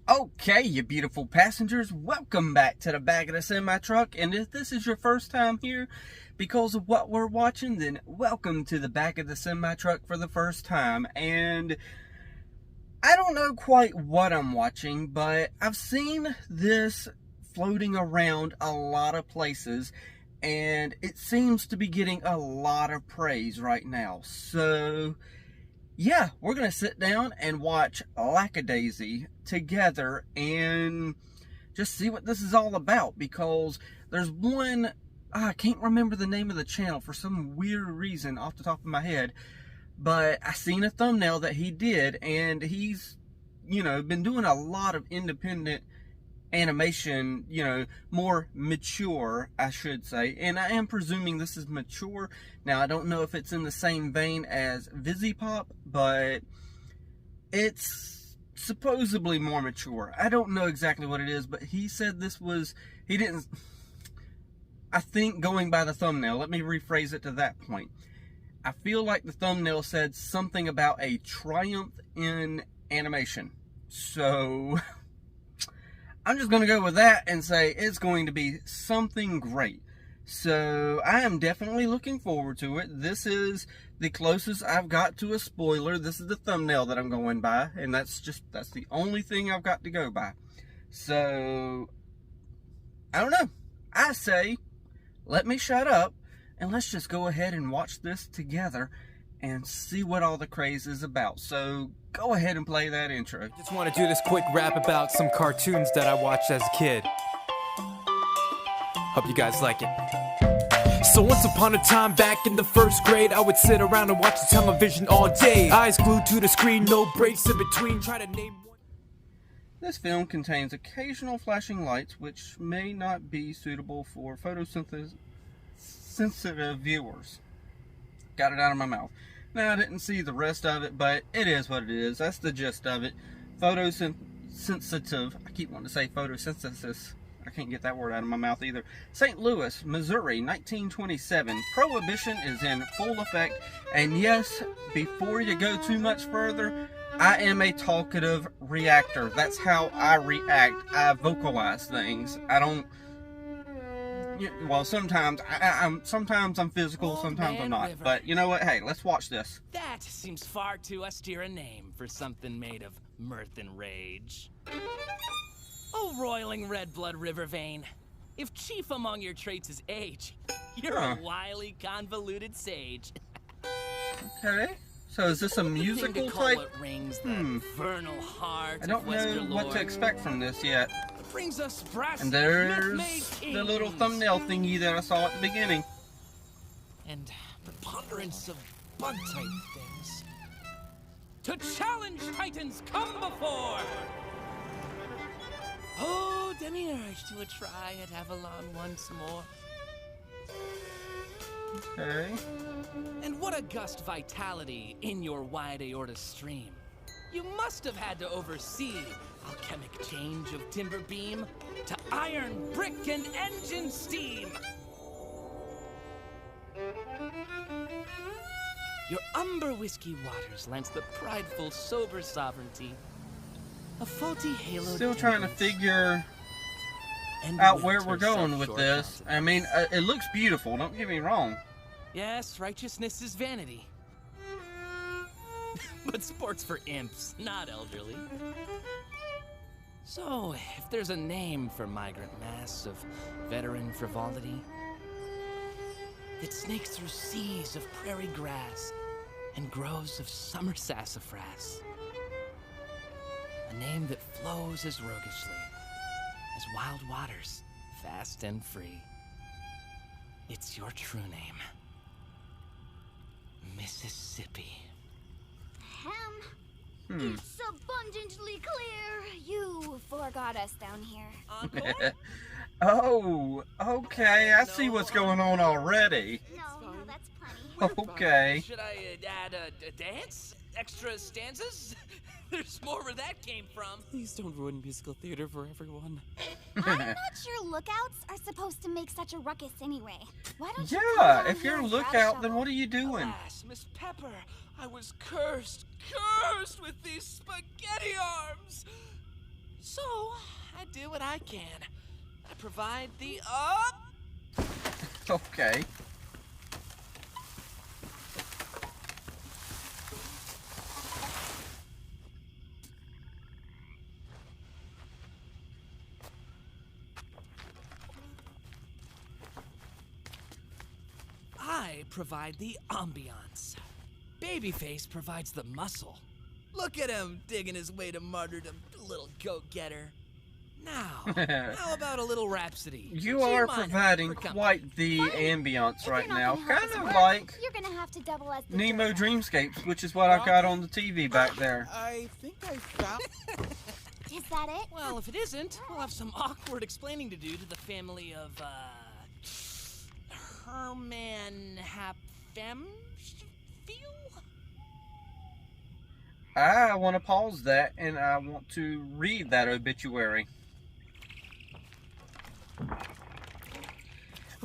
Okay, you beautiful passengers, welcome back to the back of the semi-truck. And if this is your first time here because of what we're watching, then welcome to the back of the semi-truck for the first time. And I don't know quite what I'm watching, but I've seen this floating around a lot of places, and it seems to be getting a lot of praise right now. So yeah, we're going to sit down and watch Lackadaisy together and just see what this is all about, because there's one, I can't remember the name of the channel for some weird reason off the top of my head, but I seen a thumbnail that he did, and he's, been doing a lot of independent animation, more mature, I should say, and I am presuming this is mature. Now, I don't know if it's in the same vein as VisiPop, but it's supposedly more mature. I don't know exactly what it is, but he said this was, I think, going by the thumbnail, let me rephrase it to that point. I feel like the thumbnail said something about a triumph in animation. So I'm just going to go with that and say it's going to be something great. So I am definitely looking forward to it. This is the closest I've got to a spoiler. This is the thumbnail that I'm going by, and that's the only thing I've got to go by. So I don't know. I say let me shut up and let's just go ahead and watch this together and see what all the craze is about. So go ahead and play that intro. Just want to do this quick rap about some cartoons that I watched as a kid. Hope you guys like it. So once upon a time back in the first grade, I would sit around and watch the television all day. Eyes glued to the screen, no breaks in between. Try to name one. This film contains occasional flashing lights which may not be suitable for photosynthesis sensitive viewers. Got it out of my mouth. Now, I didn't see the rest of it, but it is what it is. That's the gist of it. Photosensitive. I keep wanting to say photosynthesis. I can't get that word out of my mouth either. St. Louis, Missouri, 1927. Prohibition is in full effect. And yes, before you go too much further, I am a talkative reactor. That's how I react. I vocalize things. I don't... Well, sometimes I'm physical, sometimes I'm not. But you know what? Hey, let's watch this. That seems far too austere a name for something made of mirth and rage. Oh, roiling red blood river vein. If chief among your traits is age, you're a wily, convoluted sage. Okay. So is this a musical type? Vernal heart I don't know what to expect from this yet. Brings us brass and there's the little thumbnail thingy that I saw at the beginning. And preponderance of bug-type things. To challenge titans come before! Oh, demiurge to a try at Avalon once more. Okay. And what august vitality in your wide aorta stream. You must have had to oversee alchemic change of timber beam to iron, brick, and engine steam. Your umber whiskey waters lends the prideful, sober sovereignty. A faulty halo. Still trying to figure out where we're going with this. I mean, it looks beautiful, don't get me wrong. Yes, righteousness is vanity. But sports for imps, not elderly. So, if there's a name for migrant mass of veteran frivolity that snakes through seas of prairie grass and groves of summer sassafras, a name that flows as roguishly as wild waters, fast and free, it's your true name, Mississippi. It's abundantly clear you forgot us down here. Uncle? Oh, okay. I see what's going on already. No, that's plenty. Okay. Should I add a dance? Extra stanzas? There's more where that came from. Please don't ruin musical theater for everyone. I'm not sure lookouts are supposed to make such a ruckus anyway. Why don't you Yeah, if you're a lookout, then what are you doing? Alas, Miss Pepper, I was cursed with these spaghetti arms. So, do what I can. I provide the Okay. I provide the ambiance. Babyface provides the muscle. Look at him digging his way to martyrdom, little go-getter. Now, how about a little Rhapsody? You are providing quite the ambience right now. Kind of like You're gonna have to double as the Nemo dirt. Dreamscapes, which is what I've got on the TV back there. I think I found. Is that it? Well, if it isn't, we'll have some awkward explaining to do to the family of, Herman Hapfem? I want to pause that, and I want to read that obituary.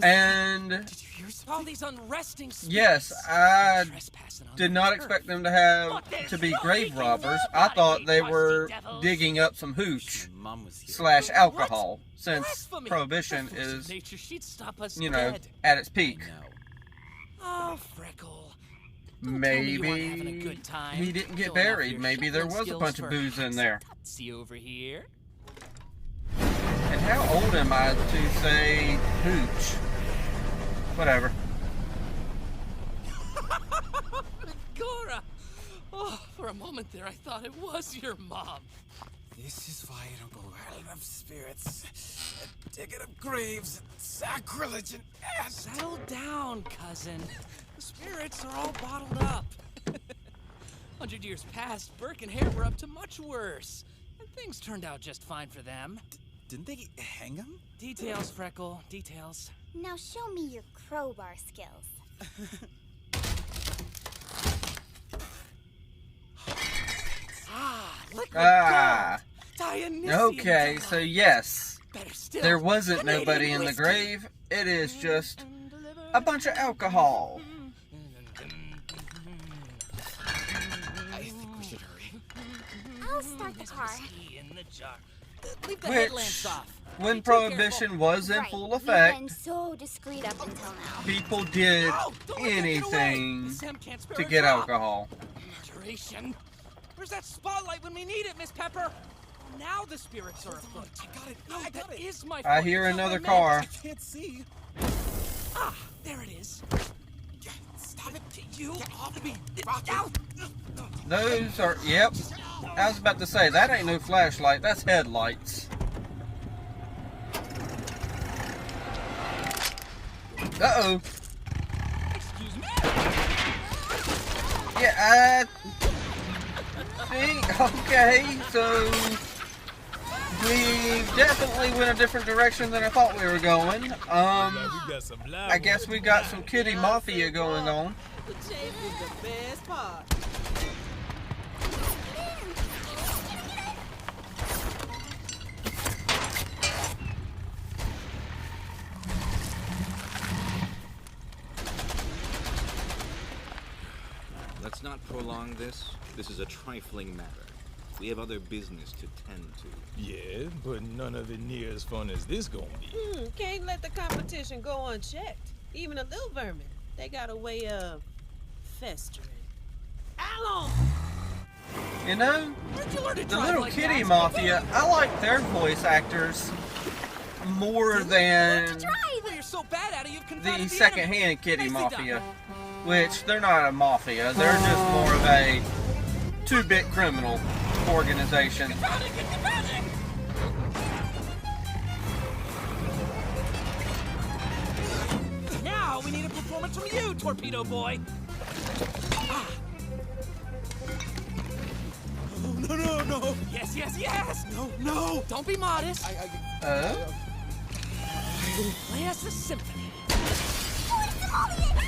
And Did you hear all these unresting spirits? yes, I Trespassing on did the not turf. expect them to be grave robbers. I thought they were digging up some hooch Mom was here. slash alcohol, since Blasphemy. prohibition The force of is, nature, she'd stop us you know, dead. at its I peak. know. Oh, Freckle. Don't tell me you weren't having a Maybe good time. he didn't get Showing off buried. your Maybe there shuffling was a bunch skills of for booze in there. Tootsie over here. And how old am I to say hooch? Whatever. Gora! Oh, for a moment there, I thought it was your mom. This is why I don't go around of spirits, digging up graves, and sacrilege and ass. Settle down, cousin. The spirits are all bottled up. 100 years past, Burke and Hare were up to much worse. And things turned out just fine for them. Didn't they hang him? Details, Freckle, details. Now show me your crowbar skills. Liquid Ah. gold. Dionysian Okay, so delight. yes, Better still, there wasn't Canadian nobody in the whiskey. grave. It is just a bunch of alcohol. I think we should hurry. I'll start the car. Whiskey in the jar. Leave the Which, headlamps off. when Be too prohibition was in Right, full you've effect, been so discreet up until now. people did Ow, don't let that get away. anything Sam can't spare to a get drop. alcohol. Murderation. Where's that spotlight when we need it, Miss Pepper? Now the spirits are afoot. I got it. No, I got that it. is my I fault. hear It's not another my car. I can't see. Ah, there it is. Stop it. You Get off me. Ow. Those are, yep. I was about to say, that ain't no flashlight, that's headlights. Uh-oh. Excuse me. Yeah, I think, okay, so we definitely went a different direction than I thought we were going. I guess we got some kitty mafia going on. The chase is the best part. Let's not prolong this. This is a trifling matter. We have other business to tend to. Yeah, but none of it near as fun as this gonna be. Can't let the competition go unchecked. Even a little vermin, they got a way of festering. Alon! You know, Where'd you learn to the drive little like kitty that? mafia, I like their voice actors more than Well, you're so bad at it, you've the confounded the second-hand enemy. kitty Nicely mafia. done. Which, they're not a mafia, they're just more of a two-bit criminal organization. Now we need a performance from you, torpedo boy. Ah. No, no, no. Yes, yes, yes. No, no. Don't be modest. Play us a symphony.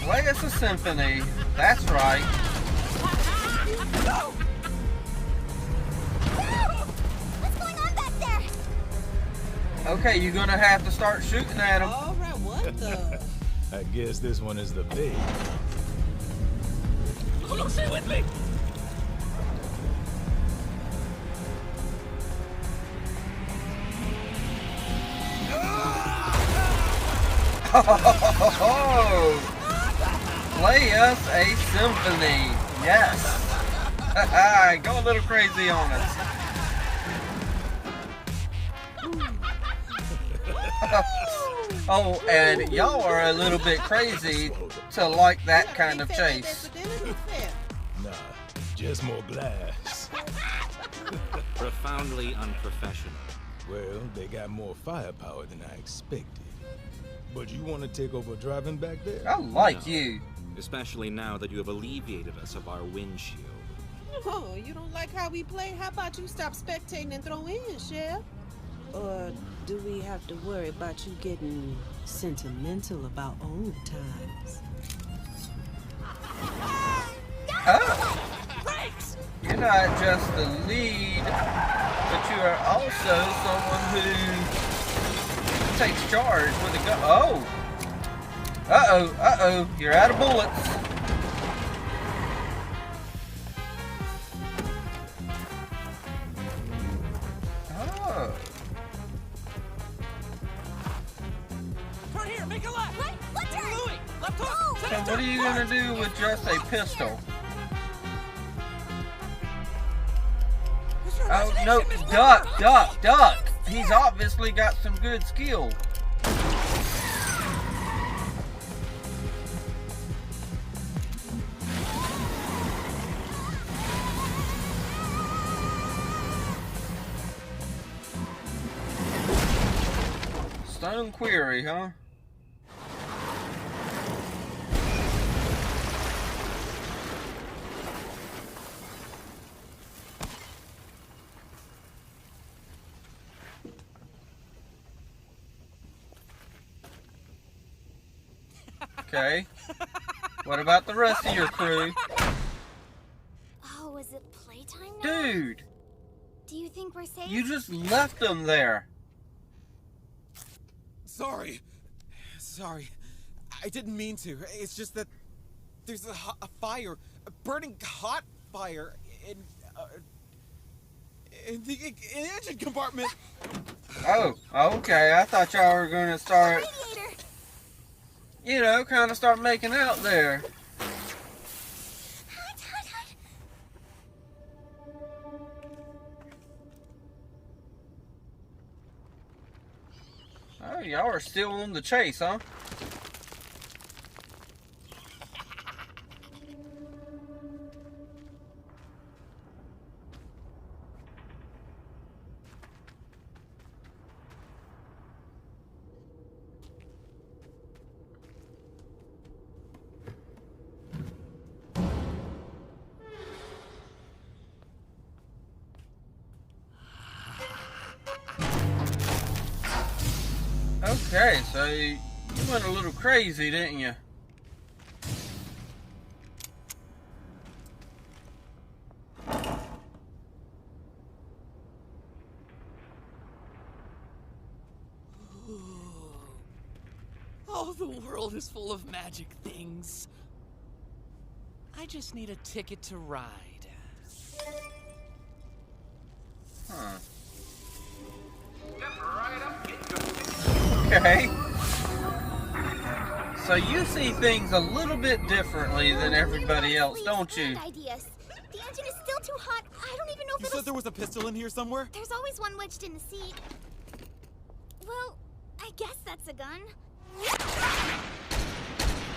Play us a symphony. That's right. What's going on back there? Okay, you're gonna have to start shooting at them. All right, what the? I guess this one is the bait. Oh, don't stay with me. Oh, play us a symphony. Yes. Go a little crazy on us. Oh, and y'all are a little bit crazy to like that kind of chase. Nah, just more glass. Profoundly unprofessional. Well, they got more firepower than I expected. But you want to take over driving back there? I like No. you. Especially now that you have alleviated us of our windshield. Oh, you don't like how we play? How about you stop spectating and throw in, Chef? Or do we have to worry about you getting sentimental about old times? Oh. You're not just the lead, but you are also someone who takes charge with a gun. Oh! Uh-oh, you're out of bullets. Oh. Turn here, make a left. What turn? Louis, left hook. So what are you gonna do with just a pistol? Oh, no, duck. He's obviously got some good skill. Stone Quarry, huh? Okay. What about the rest of your crew? Oh, is it playtime now? Dude, Do you think we're safe? you just left them there. Sorry. I didn't mean to. It's just that there's a fire, a burning hot fire in the engine compartment. Oh, okay. I thought y'all were gonna start, Radiator. you know, kind of start making out there. Hot, hot, hot. Oh, y'all are still on the chase, huh? Okay, so you went a little crazy, didn't you? Oh, the world is full of magic things. I just need a ticket to ride. Huh. Okay. So you see things a little bit differently than everybody else, don't you? Grand ideas. The engine is still too hot. I don't even know if You it'll... said there was a pistol in here somewhere? There's always one wedged in the seat. Well, I guess that's a gun.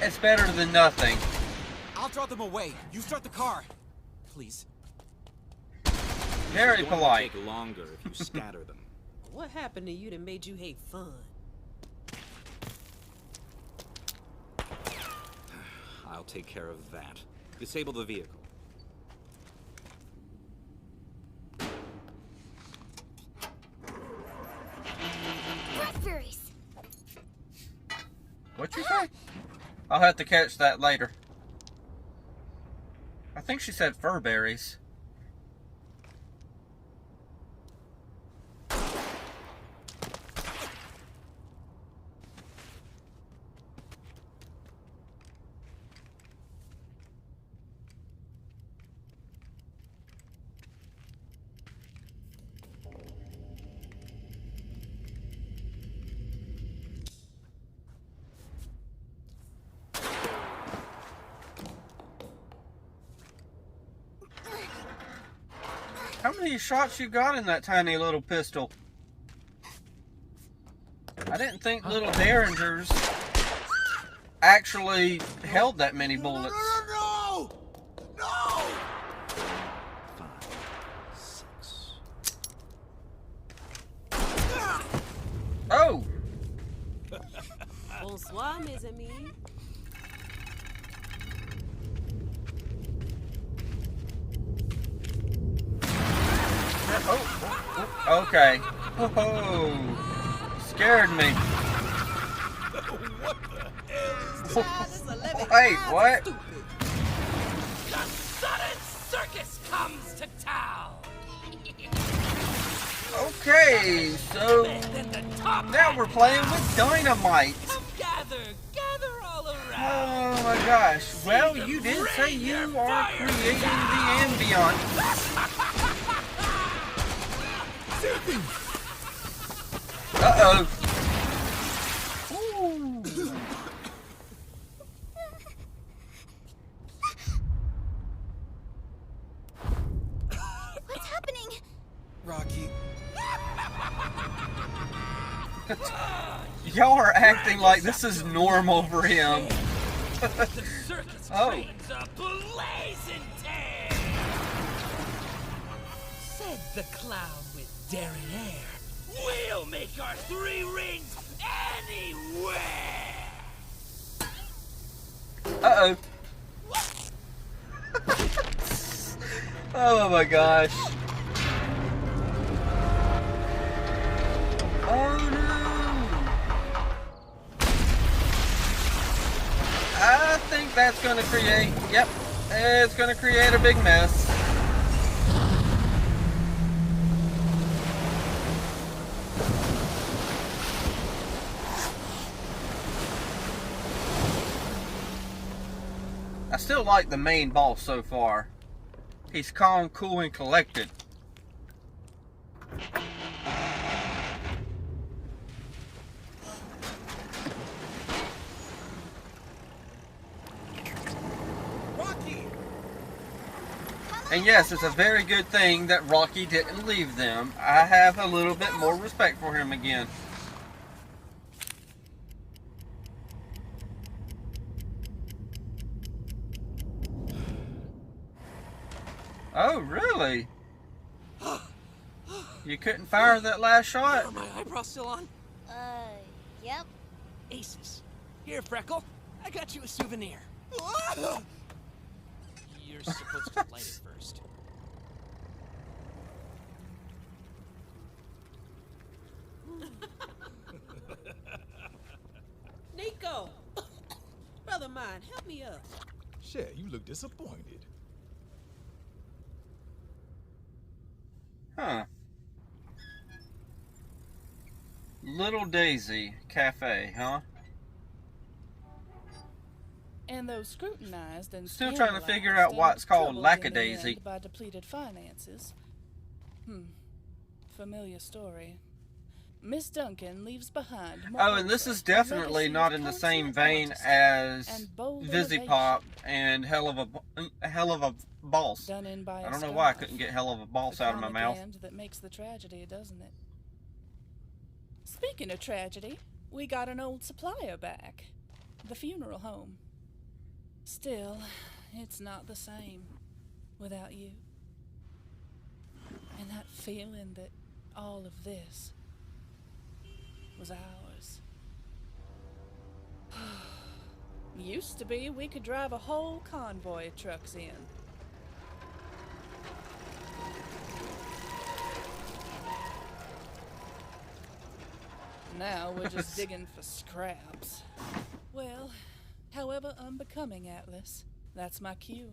It's better than nothing. I'll draw them away. You start the car. Please. Very It's going to polite. take longer if you scatter them. What happened to you that made you hate fun? I'll take care of that. Disable the vehicle. Blackberries. What'd you say? I'll have to catch that later. I think she said furberries. many shots you got in that tiny little pistol? I didn't think little Derringers actually held that many bullets. No! No! 5, 6. Oh! Bonsoir, mes amis. Oh, okay. Oh, scared me. What the hell? Wait, what? The sudden circus comes to town. Okay, so At the top now we're playing with dynamite. Come gather all around. Oh my gosh. Well, you did say you are creating the ambient. Uh-oh. Ooh. What's happening? Rocky, Y'all are acting like this is normal for him. The circus Oh. trains a blazing tale. Said the clown with daring air. We'll make our 3 rings anywhere. Uh-oh. Oh my gosh. Oh no. I think that's gonna create, yep, it's gonna create a big mess. I still like the main boss so far. He's calm, cool, and collected. Rocky! And yes, it's a very good thing that Rocky didn't leave them. I have a little bit more respect for him again. Oh, really? You couldn't fire that last shot? Are my eyebrows still on? Yep. Aces. Here, Freckle. I got you a souvenir. You're supposed to light it first. Nico! Brother mine, help me up. Shit, you look disappointed. Huh. Little Daisy Cafe, huh? And though scrutinized and Still trying to scandalized figure out and why it's called troubled in the Lackadaisy. end by depleted finances. Familiar story. Miss Duncan leaves behind Oh, and this is definitely not in the same vein as Visipop and Hell of a Boss. done in by I a don't know why I scarf. couldn't get Hell of a Boss The out of my comic mouth. end that makes the tragedy, doesn't it? Speaking of tragedy, we got an old supplier back. The funeral home. Still, it's not the same without you. And that feeling that all of this was ours. Used to be we could drive a whole convoy of trucks in. Now we're just digging for scraps. Well, however unbecoming, Atlas, that's my cue.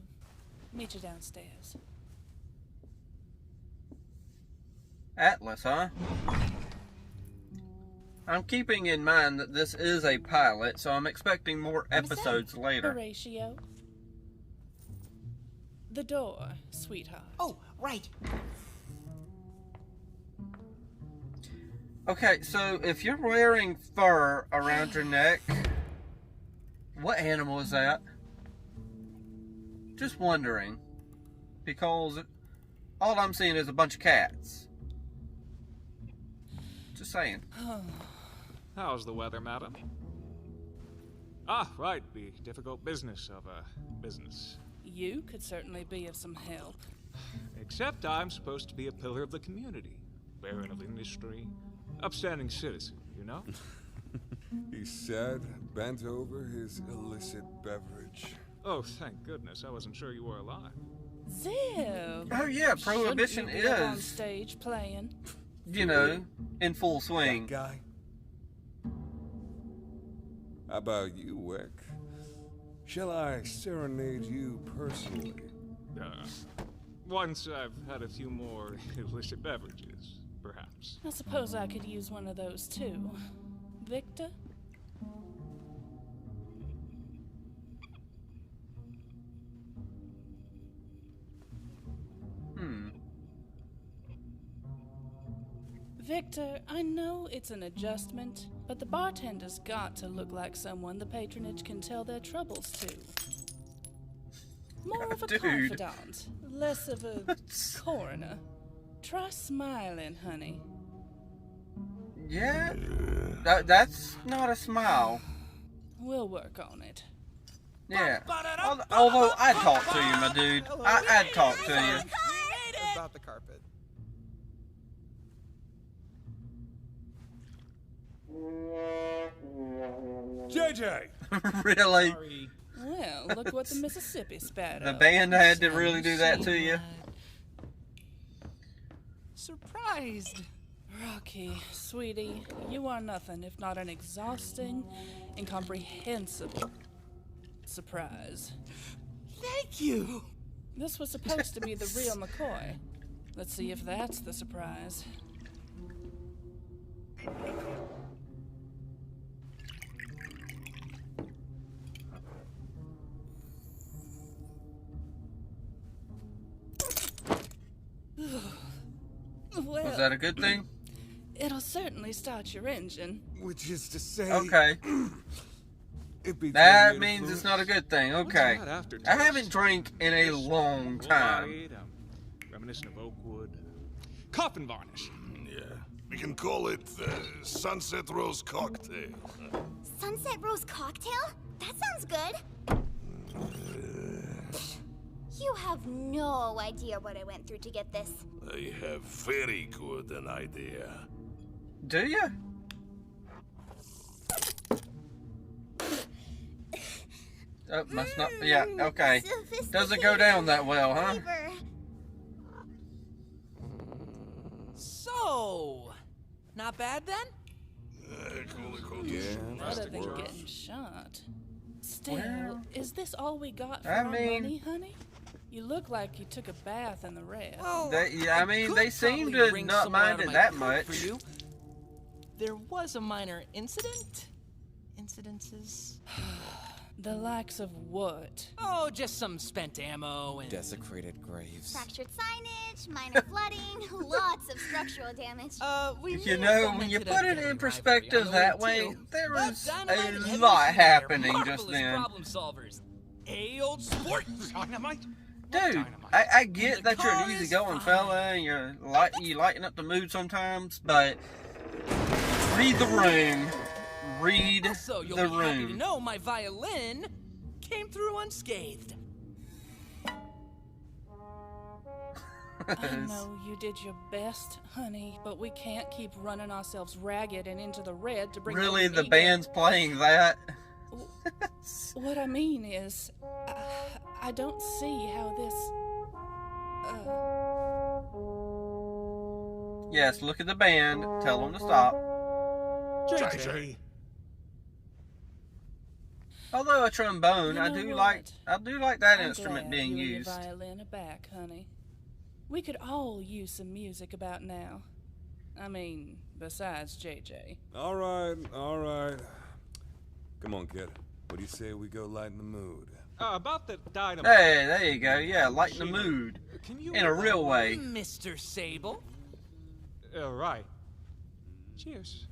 Meet you downstairs. Atlas, huh? I'm keeping in mind that this is a pilot, so I'm expecting more episodes later. Horatio. The door, sweetheart. Oh, right. Okay, so if you're wearing fur around your neck, what animal is that? Just wondering. Because All I'm seeing is a bunch of cats. Just saying. How's the weather, madam? Ah, right, the difficult business of a business. You could certainly be of some help. Except I'm supposed to be a pillar of the community, baron of industry, upstanding citizen, you know? He said, bent over his illicit beverage. Oh, thank goodness, I wasn't sure you were alive. Zeb! Oh yeah, Prohibition Shouldn't you be up on is, stage playing? you know, in full swing. That guy? How about you, Wick? Shall I serenade you personally? Once I've had a few more illicit beverages, perhaps. I suppose I could use one of those too. Victor? Victor, I know it's an adjustment, but the bartender's got to look like someone the patronage can tell their troubles to. More of a Dude. confidant, less of a coroner. Try smiling, honey. Yeah? That's not a smile. We'll work on it. Yeah. Although I'd talk to you, my dude. I'd talk to you. About the carpet. JJ! Really? Well, look what the Mississippi spat The out. band had to really do that to you? Surprised. Rocky, sweetie, you are nothing if not an exhausting, incomprehensible surprise. Thank you. This was supposed to be the real McCoy. Let's see if that's the surprise. Well, Was that a good thing? it'll certainly start your engine. Which is to say... Okay. It'd be That pretty means it's influence. not a good thing. Okay. What's that after I taste? haven't drank in a long time. Right, reminiscent of Oakwood. Coffin varnish. Yeah. We can call it Sunset Rose Cocktail. Sunset Rose Cocktail? That sounds good. You have no idea what I went through to get this. I have very good an idea. Do you? Oh, must not. Yeah, okay. Doesn't go down that well, huh? Flavor. So, not bad then? Yeah, Better than getting shot. Still, Well, is this all we got for I our mean- money, honey? You look like you took a bath in the red. Well, Yeah, I mean, could they seem probably to wring not some more out mind of it my that coat much. For you. There was a minor incident. Incidences? The likes of what? Oh, just some spent ammo and Desecrated graves. Fractured signage, minor flooding, lots of structural damage. we You may have know, when you fomented a put it gang in rivalry perspective on the that way, way, too. there But was Dynamite and a Heavy lot Machine are happening just marvelous then. problem solvers. Hey, old sport. Dynamite. Dude, I get The that you're car an is easygoing fine. fella and you lighten up the mood sometimes, but read the room. Read Also, you'll the be happy to room. know my violin came through unscathed. I know you did your best, honey, but we can't keep running ourselves ragged and into the red to bring Really, what we the need band's playing that? What I mean is, I don't see how this. Yes, look at the band. Tell them to stop. JJ. Although a trombone, You I know do what? like that I'm instrument glad being you and used. Your violin are back, honey. We could all use some music about now. I mean, besides JJ. All right. Come on, kid. What do you say we go lighten the mood? About the dynamite. Hey, there you go. Yeah, lighten the mood Can you in a real way. Mr. Sable. Right. Cheers.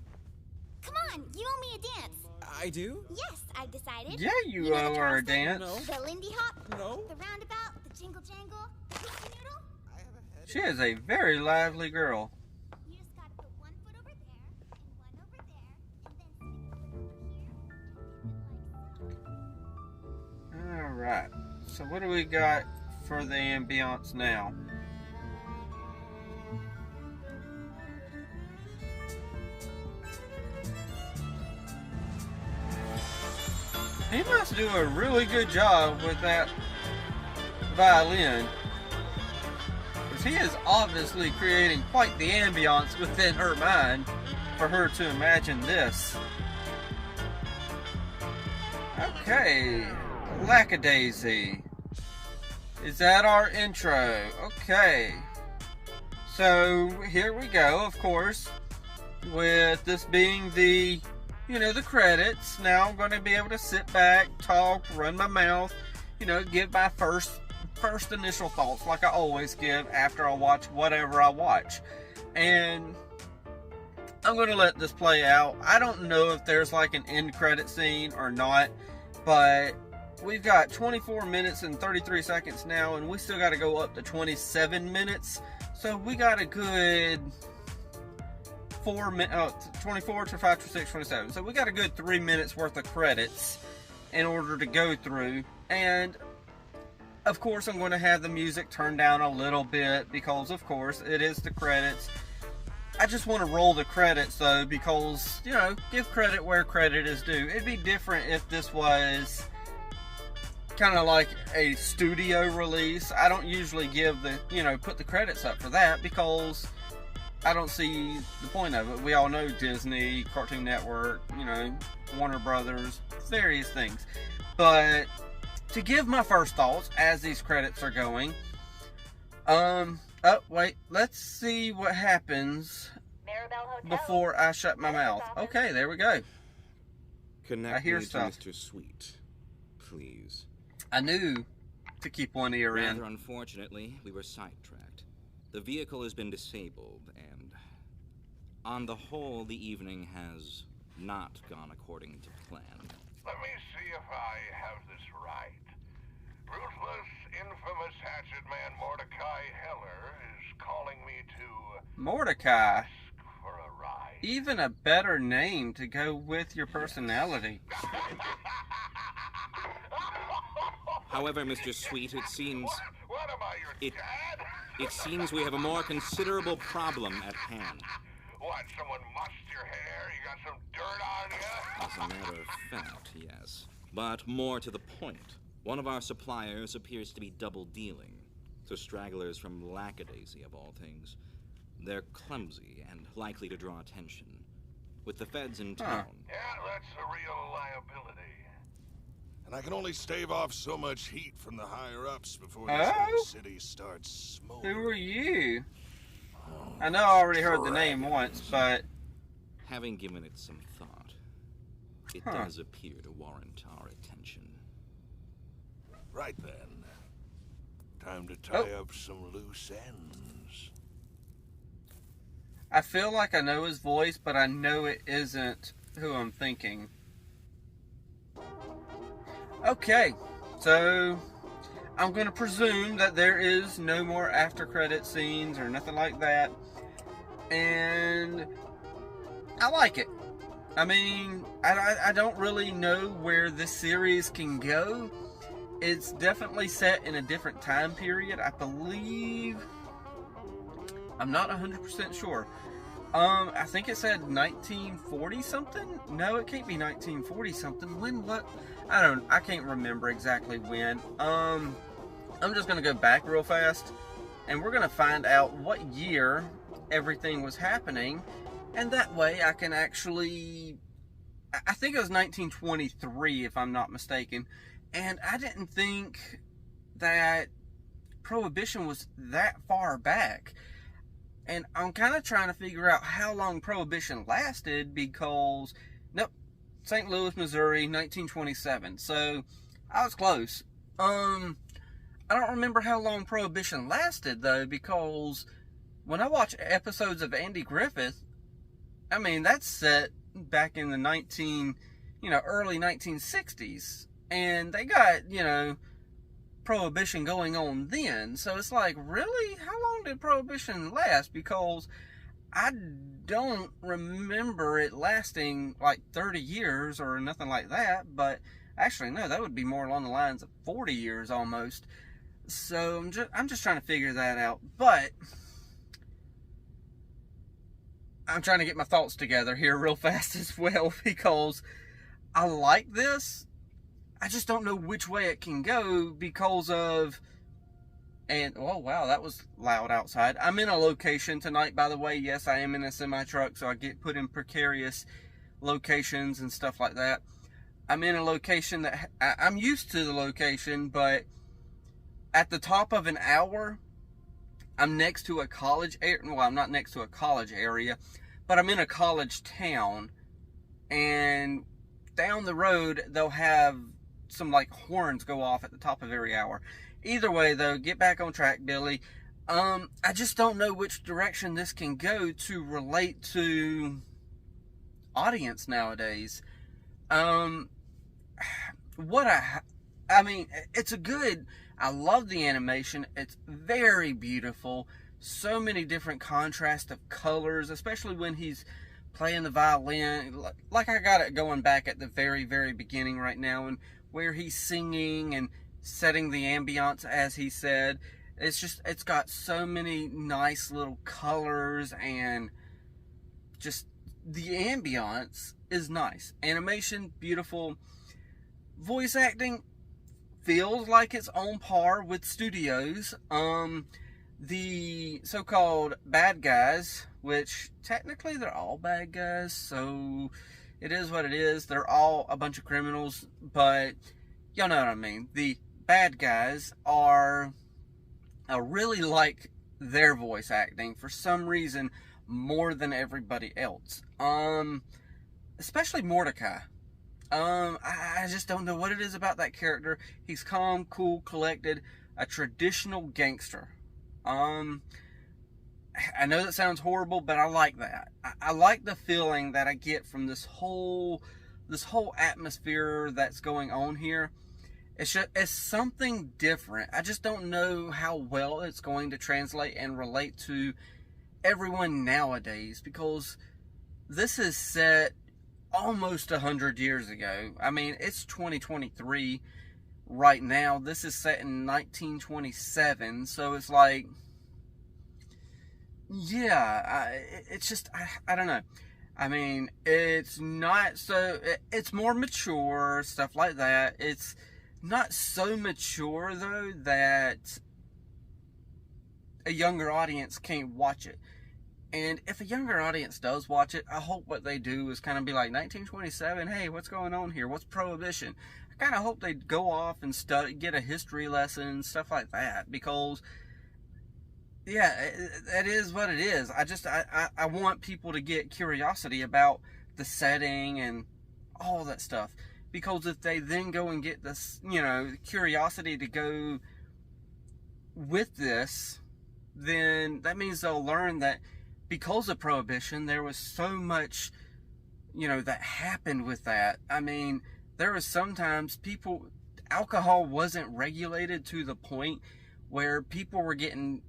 Come on, you owe me a dance. I do? Yes, I've decided. Yeah, you know the owe her a Charleston, dance. No. The Lindy Hop, No. the Roundabout, the Jingle Jangle, the Pizza Noodle. She is a very lively girl. You just gotta put one foot over there, and one over there, and then stick a foot over here, and keep it like so. Alright, so what do we got for the ambiance now? He must do a really good job with that violin, because he is obviously creating quite the ambiance within her mind for her to imagine this. Okay, Lackadaisy. Is that our intro? Okay. So here we go, of course, with this being the, the credits. Now I'm going to be able to sit back, talk, run my mouth, give my first initial thoughts like I always give after I watch whatever I watch. And I'm going to let this play out. I don't know if there's like an end credit scene or not, but we've got 24 minutes and 33 seconds now, and we still got to go up to 27 minutes. So we got a good 24 to 5 to 6, 27. So we got a good 3 minutes worth of credits in order to go through. And of course I'm going to have the music turned down a little bit because of course it is the credits. I just want to roll the credits though, because, give credit where credit is due. It'd be different if this was kind of like a studio release. I don't usually give the, put the credits up for that because I don't see the point of it. We all know Disney, Cartoon Network, Warner Brothers, various things. But to give my first thoughts as these credits are going, let's see what happens before I shut my mouth. Okay, there we go. Connect I hear me stuff. to Mr. Sweet, please. I knew to keep one ear in. Rather unfortunately, we were sidetracked. The vehicle has been disabled, and on the whole, the evening has not gone according to plan. Let me see if I have this right. Ruthless, infamous hatchet man Mordecai Heller is calling me to Mordecai. ask for a ride. Even a better name to go with your personality. However, Mr. Sweet, it seems... What am I, your dad? It seems we have a more considerable problem at hand. What, someone mussed your hair? You got some dirt on you? As a matter of fact, yes. But more to the point, one of our suppliers appears to be double-dealing. To stragglers from Lackadaisy, of all things. They're clumsy and likely to draw attention. With the feds in town... Yeah, that's a real liability. And I can only stave off so much heat from the higher-ups before this whole city starts smoldering. Who are you? I know I already heard the name once, but... Having given it some thought, it does appear to warrant our attention. Right then. Time to tie up some loose ends. I feel like I know his voice, but I know it isn't who I'm thinking. Okay, so I'm going to presume that there is no more after credit scenes or nothing like that. And I like it. I mean, I don't really know where this series can go. It's definitely set in a different time period, I believe. I'm not 100% sure. I think it said 1940 something. No, it can't be 1940 something. When? What? I can't remember exactly when. I'm just gonna go back real fast, and we're gonna find out what year everything was happening, and that way I can actually. I think it was 1923, if I'm not mistaken, and I didn't think that Prohibition was that far back. And I'm kind of trying to figure out how long Prohibition lasted because, nope, St. Louis, Missouri, 1927. So, I was close. I don't remember how long Prohibition lasted, though, because when I watch episodes of Andy Griffith, I mean, that's set back in the early 1960s. And they got, Prohibition going on then. So, it's like, really? How long long did Prohibition last? Because I don't remember it lasting like 30 years or nothing like that. But actually, no, that would be more along the lines of 40 years almost. So I'm just trying to figure that out. But I'm trying to get my thoughts together here real fast as well, because I like this. I just don't know which way it can go because of... And, oh wow, that was loud outside. I'm in a location tonight, by the way. Yes, I am in a semi-truck, so I get put in precarious locations and stuff like that. I'm in a location that... I'm used to the location, but at the top of an hour, I'm next to a college area. Well, I'm not next to a college area, but I'm in a college town. And down the road, they'll have some like horns go off at the top of every hour. Either way, though, get back on track, Billy. I just don't know which direction this can go to relate to audience nowadays. I mean, it's a good... I love the animation. It's very beautiful. So many different contrast of colors, especially when he's playing the violin. Like I got it going back at the very, very beginning right now, and where he's singing and setting the ambiance, as he said. It's got so many nice little colors, and just the ambiance is nice. Animation, beautiful. Voice acting feels like it's on par with studios. The so-called bad guys, which technically they're all bad guys, so it is what it is. They're all a bunch of criminals, but y'all know what I mean. The bad guys I really like their voice acting for some reason more than everybody else. Especially Mordecai. I just don't know what it is about that character. He's calm, cool, collected, a traditional gangster. I know that sounds horrible, but I like that. I like the feeling that I get from this whole atmosphere that's going on here. It's something different. I just don't know how well it's going to translate and relate to everyone nowadays, because this is set almost 100 years ago. I mean, it's 2023 right now. This is set in 1927, so it's like, yeah, it's just, I don't know. I mean, it's not so, it's more mature, stuff like that. It's not so mature, though, that a younger audience can't watch it. And if a younger audience does watch it, I hope what they do is kind of be like, 1927, hey, what's going on here? What's Prohibition? I kind of hope they go off and get a history lesson, stuff like that, because, yeah, that is what it is. I want people to get curiosity about the setting and all that stuff. Because if they then go and get this, curiosity to go with this, then that means they'll learn that because of Prohibition, there was so much, that happened with that. I mean, there was sometimes alcohol wasn't regulated to the point where people were getting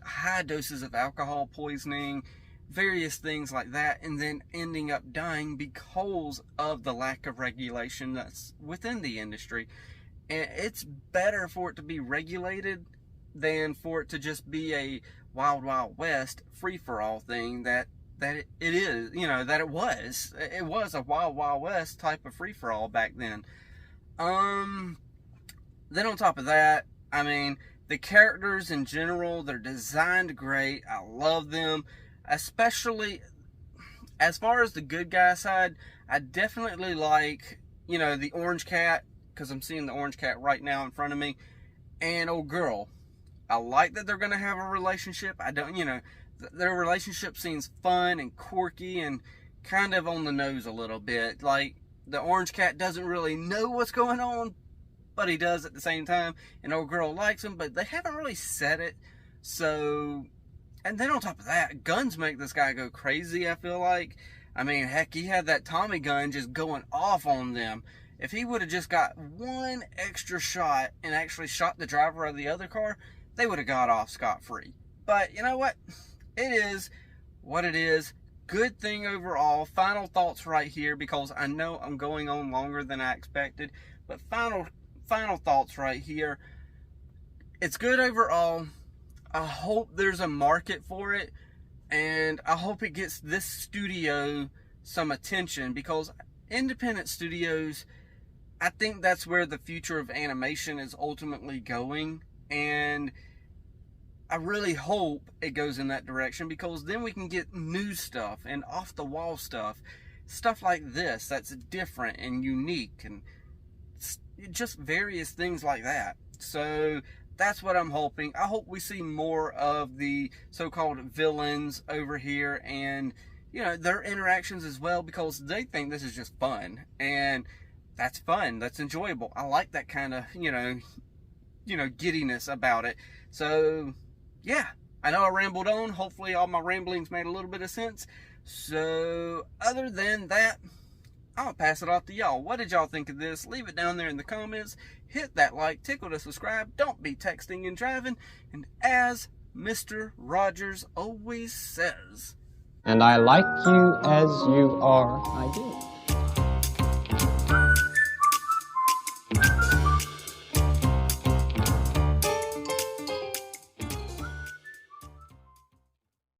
high doses of alcohol poisoning, various things like that, and then ending up dying because of the lack of regulation that's within the industry. And it's better for it to be regulated than for it to just be a Wild Wild West free-for-all thing that it is, that it was. It was a Wild Wild West type of free-for-all back then. Then on top of that, I mean, the characters in general, they're designed great. I love them. Especially, as far as the good guy side, I definitely like, the orange cat, because I'm seeing the orange cat right now in front of me, and old girl. I like that they're going to have a relationship. I don't, their relationship seems fun and quirky and kind of on the nose a little bit. Like, the orange cat doesn't really know what's going on, but he does at the same time, and old girl likes him, but they haven't really said it, so... And then on top of that, guns make this guy go crazy, I feel like. I mean, heck, he had that Tommy gun just going off on them. If he would have just got one extra shot and actually shot the driver of the other car, they would have got off scot-free. But you know what? It is what it is. Good thing overall. Final thoughts right here, because I know I'm going on longer than I expected. But final thoughts right here. It's good overall. I hope there's a market for it, and I hope it gets this studio some attention, because independent studios, I think that's where the future of animation is ultimately going, and I really hope it goes in that direction, because then we can get new stuff and off the wall stuff like this that's different and unique, and just various things like that. So that's what I'm hoping. I hope we see more of the so-called villains over here, and you know, their interactions as well, because they think this is just fun, and that's fun, that's enjoyable. I like that kind of, you know, giddiness about it. So yeah, I know I rambled on. Hopefully all my ramblings made a little bit of sense. So other than that, I'll pass it off to y'all. What did y'all think of this? Leave it down there in the comments. Hit that like, tickle to subscribe. Don't be texting and driving. And as Mr. Rogers always says, and I like you as you are, I do.